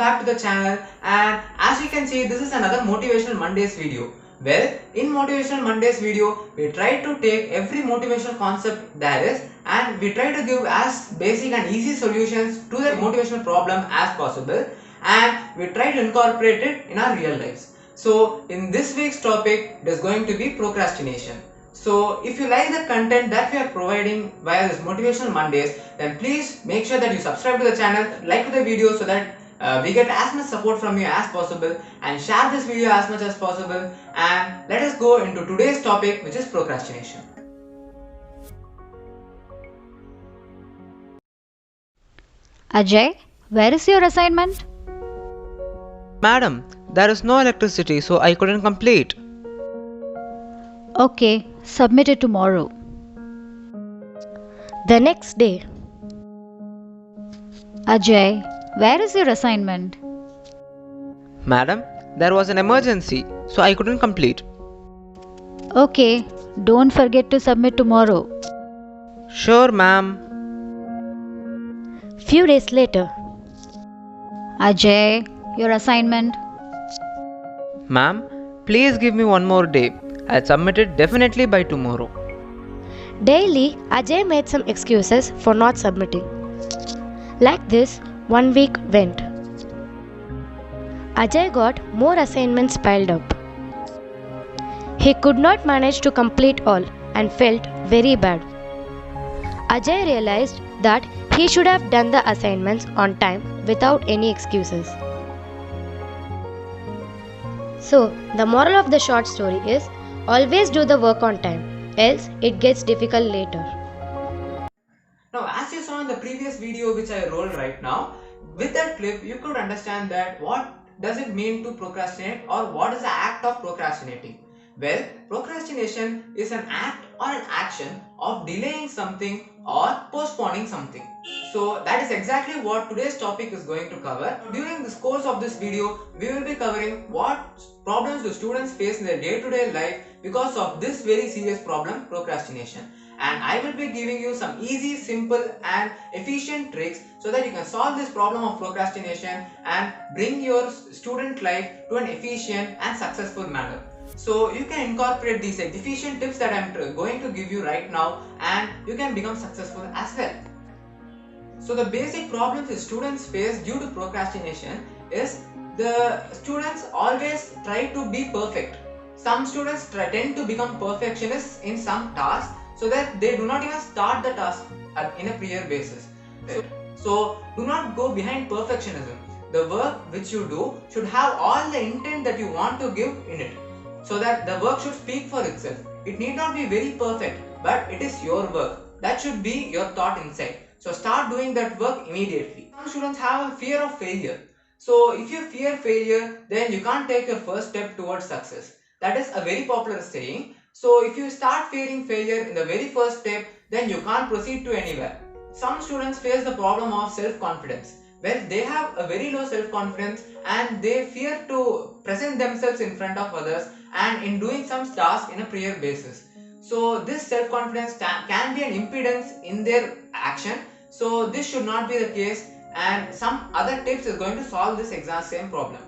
back to the channel, and as you can see, this is another Motivational Mondays video. Well, in Motivational Mondays video, we try to take every motivational concept there is and we try to give as basic and easy solutions to the motivational problem as possible, and we try to incorporate it in our real lives. So in this week's topic, it is going to be procrastination. So if you like the content that we are providing via this Motivational Mondays, then please make sure that you subscribe to the channel, like the video so that we get as much support from you as possible, and share this video as much as possible. And let us go into today's topic, which is procrastination. Ajay, where is your assignment? Madam, there is no electricity, so I couldn't complete. Okay, submit it tomorrow. The next day. Ajay, where is your assignment? Madam, there was an emergency, so I couldn't complete. Okay, don't forget to submit tomorrow. Sure, ma'am. Few days later. Ajay, your assignment. Ma'am, please give me one more day. I'll submit it definitely by tomorrow. Daily, Ajay made some excuses for not submitting. Like this, 1 week went. Ajay got more assignments piled up. He could not manage to complete all and felt very bad. Ajay realized that he should have done the assignments on time without any excuses. So, the moral of the short story is always do the work on time, else it gets difficult later. Now, as you saw in the previous video which I rolled right now, with that clip you could understand that what does it mean to procrastinate, or what is the act of procrastinating. Well, procrastination is an act or an action of delaying something or postponing something. So that is exactly what today's topic is going to cover. During this course of this video, we will be covering what problems do students face in their day-to-day life because of this very serious problem, procrastination. And I will be giving you some easy, simple and efficient tricks so that you can solve this problem of procrastination and bring your student life to an efficient and successful manner. So you can incorporate these efficient tips that I am going to give you right now, and you can become successful as well. So the basic problems that students face due to procrastination is the students always try to be perfect. Some students tend to become perfectionists in some tasks so that they do not even start the task in a prior basis. So do not go behind perfectionism. The work which you do should have all the intent that you want to give in it, so that the work should speak for itself. It need not be very perfect, but it is your work. That should be your thought inside. So start doing that work immediately. Some students have a fear of failure. So if you fear failure, then you can't take your first step towards success. That is a very popular saying. So if you start fearing failure in the very first step, then you can't proceed to anywhere. Some students face the problem of self-confidence. Well, they have a very low self-confidence and they fear to present themselves in front of others and in doing some tasks in a prior basis. So this self-confidence can be an impedance in their action. So this should not be the case, and some other tips is going to solve this exact same problem.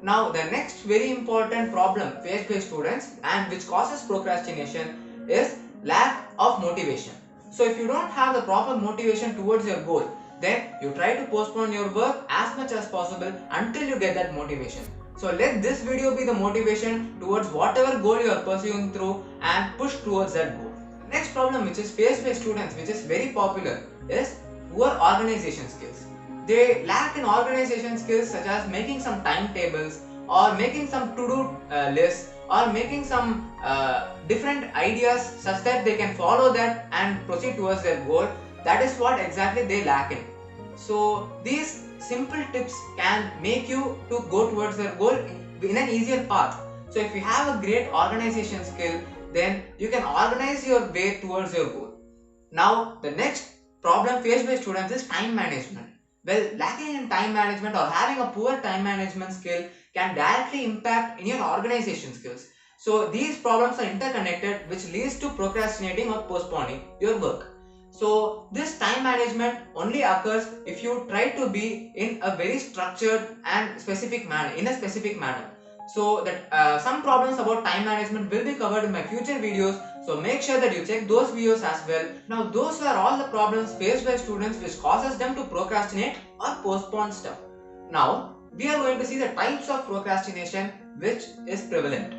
Now the next very important problem faced by students and which causes procrastination is lack of motivation. So if you don't have the proper motivation towards your goal, then you try to postpone your work as much as possible until you get that motivation. So let this video be the motivation towards whatever goal you are pursuing through and push towards that goal. The next problem which is faced by students, which is very popular, is poor organization skills. They lack in organization skills such as making some timetables or making some to-do lists or making some different ideas such that they can follow that and proceed towards their goal. That is what exactly they lack in. So these simple tips can make you to go towards their goal in an easier path. So if you have a great organization skill, then you can organize your way towards your goal. Now the next problem faced by students is time management. Well, lacking in time management or having a poor time management skill can directly impact in your organization skills. So these problems are interconnected, which leads to procrastinating or postponing your work. So this time management only occurs if you try to be in a very structured and specific manner, So that some problems about time management will be covered in my future videos. So make sure that you check those videos as well. Now those are all the problems faced by students which causes them to procrastinate or postpone stuff. Now we are going to see the types of procrastination which is prevalent.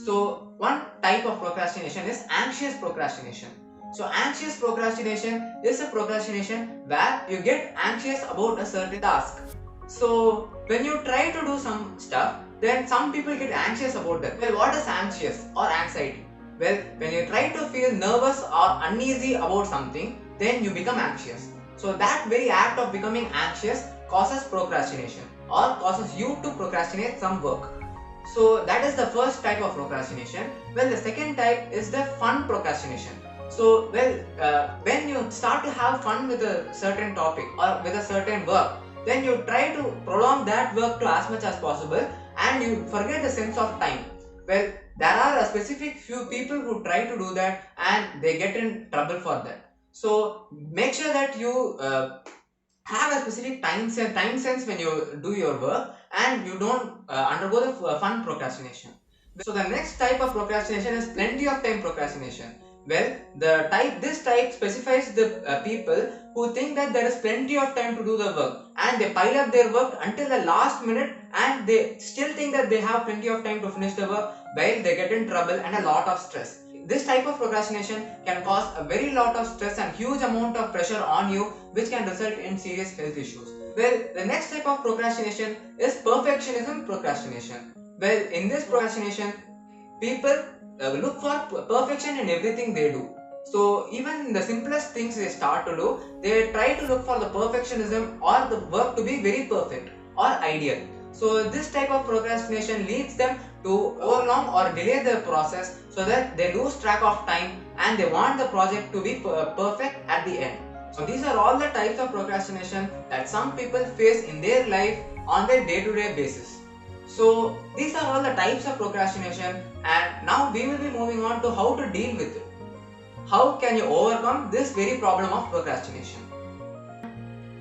So one type of procrastination is anxious procrastination. So anxious procrastination is a procrastination where you get anxious about a certain task. So when you try to do some stuff, then some people get anxious about that. Well, what is anxious or anxiety? Well, when you try to feel nervous or uneasy about something, then you become anxious. So that very act of becoming anxious causes procrastination or causes you to procrastinate some work. So that is the first type of procrastination. Well, the second type is the fun procrastination. So, when you start to have fun with a certain topic or with a certain work, then you try to prolong that work to as much as possible and you forget the sense of time. Well, there are a specific few people who try to do that and they get in trouble for that. So, make sure that you have a specific time sense when you do your work and you don't undergo the fun procrastination. So, the next type of procrastination is plenty of time procrastination. Well, this type specifies the people who think that there is plenty of time to do the work and they pile up their work until the last minute and they still think that they have plenty of time to finish the work while they get in trouble and a lot of stress. This type of procrastination can cause a very lot of stress and huge amount of pressure on you which can result in serious health issues. Well, the next type of procrastination is perfectionism procrastination. Well, in this procrastination, people look for perfection in everything they do. So even in the simplest things they start to do, they try to look for the perfectionism or the work to be very perfect or ideal. So this type of procrastination leads them to overlong or delay the process so that they lose track of time and they want the project to be perfect at the end. So these are all the types of procrastination that some people face in their life on their day-to-day basis. So these are all the types of procrastination and now we will be moving on to how to deal with it. How can you overcome this very problem of procrastination?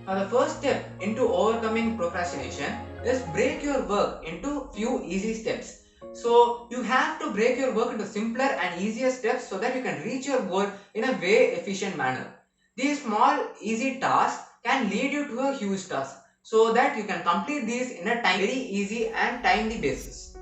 Now the first step into overcoming procrastination is break your work into few easy steps. So you have to break your work into simpler and easier steps so that you can reach your goal in a very efficient manner. These small easy tasks can lead you to a huge task, so that you can complete these in a very easy and timely basis.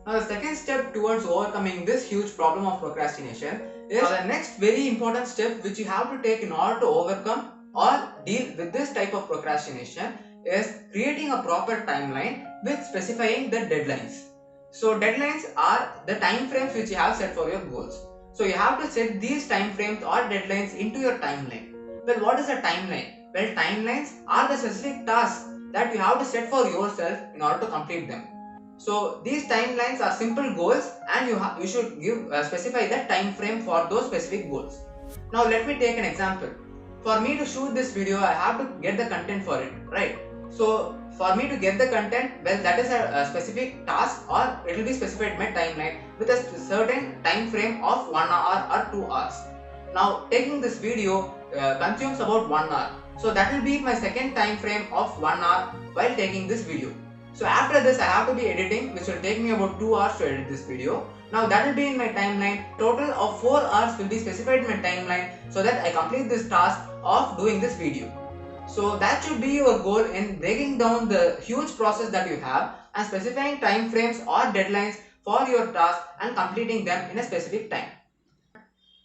Now the second step towards overcoming this huge problem of procrastination is the next very important step which you have to take in order to overcome or deal with this type of procrastination is creating a proper timeline with specifying the deadlines. So deadlines are the time frames which you have set for your goals. So you have to set these time frames or deadlines into your timeline. Well, what is a timeline? Well, timelines are the specific tasks that you have to set for yourself in order to complete them. So these timelines are simple goals and you should specify the time frame for those specific goals. Now let me take an example. For me to shoot this video, I have to get the content for it, right? So for me to get the content, well, that is a specific task or it will be specified in my timeline with a certain time frame of 1 hour or 2 hours. Now taking this video consumes about 1 hour. So that will be my second time frame of 1 hour while taking this video. So after this I have to be editing, which will take me about 2 hours to edit this video. Now that will be in my timeline. Total of 4 hours will be specified in my timeline so that I complete this task of doing this video. So that should be your goal in breaking down the huge process that you have and specifying time frames or deadlines for your task and completing them in a specific time.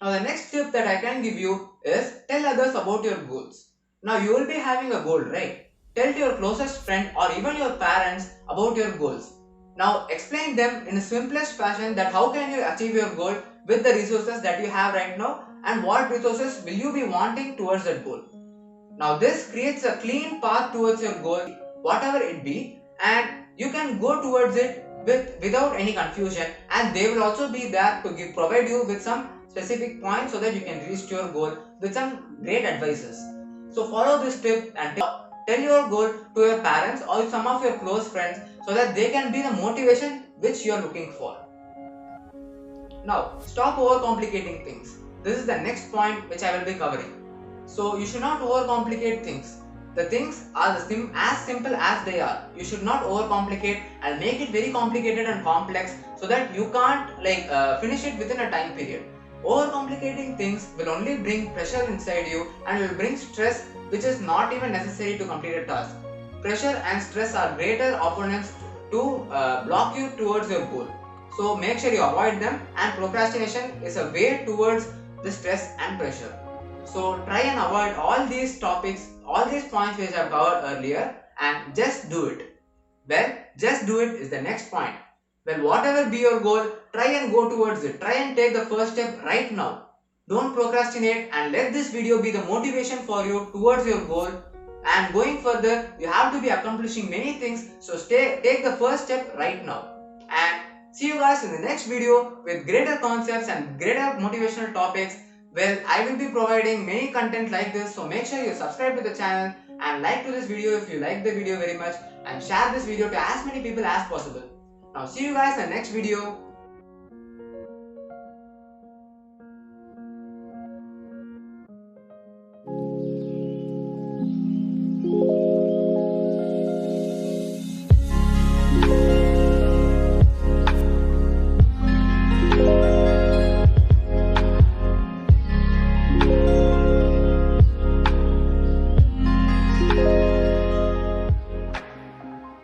Now the next tip that I can give you is tell others about your goals. Now you will be having a goal, right? Tell your closest friend or even your parents about your goals. Now explain them in the simplest fashion that how can you achieve your goal with the resources that you have right now and what resources will you be wanting towards that goal. Now this creates a clean path towards your goal, whatever it be, and you can go towards it without any confusion, and they will also be there to provide you with some specific points so that you can reach your goal with some great advices. So follow this tip and tell your goal to your parents or some of your close friends so that they can be the motivation which you are looking for. Now stop overcomplicating things. This is the next point which I will be covering. So you should not overcomplicate things. The things are as simple as they are. You should not overcomplicate and make it very complicated and complex so that you can't finish it within a time period. Overcomplicating things will only bring pressure inside you and will bring stress which is not even necessary to complete a task. Pressure and stress are greater opponents to block you towards your goal. So make sure you avoid them, and procrastination is a way towards the stress and pressure. So try and avoid all these topics, all these points which I covered earlier, and just do it. Well, just do it is the next point. Well, whatever be your goal, try and go towards it. Try and take the first step right now. Don't procrastinate, and let this video be the motivation for you towards your goal. And going further, you have to be accomplishing many things, so take the first step right now. And see you guys in the next video with greater concepts and greater motivational topics. Well, I will be providing many content like this, so make sure you subscribe to the channel and like to this video if you like the video very much, and share this video to as many people as possible. Now see you guys in the next video.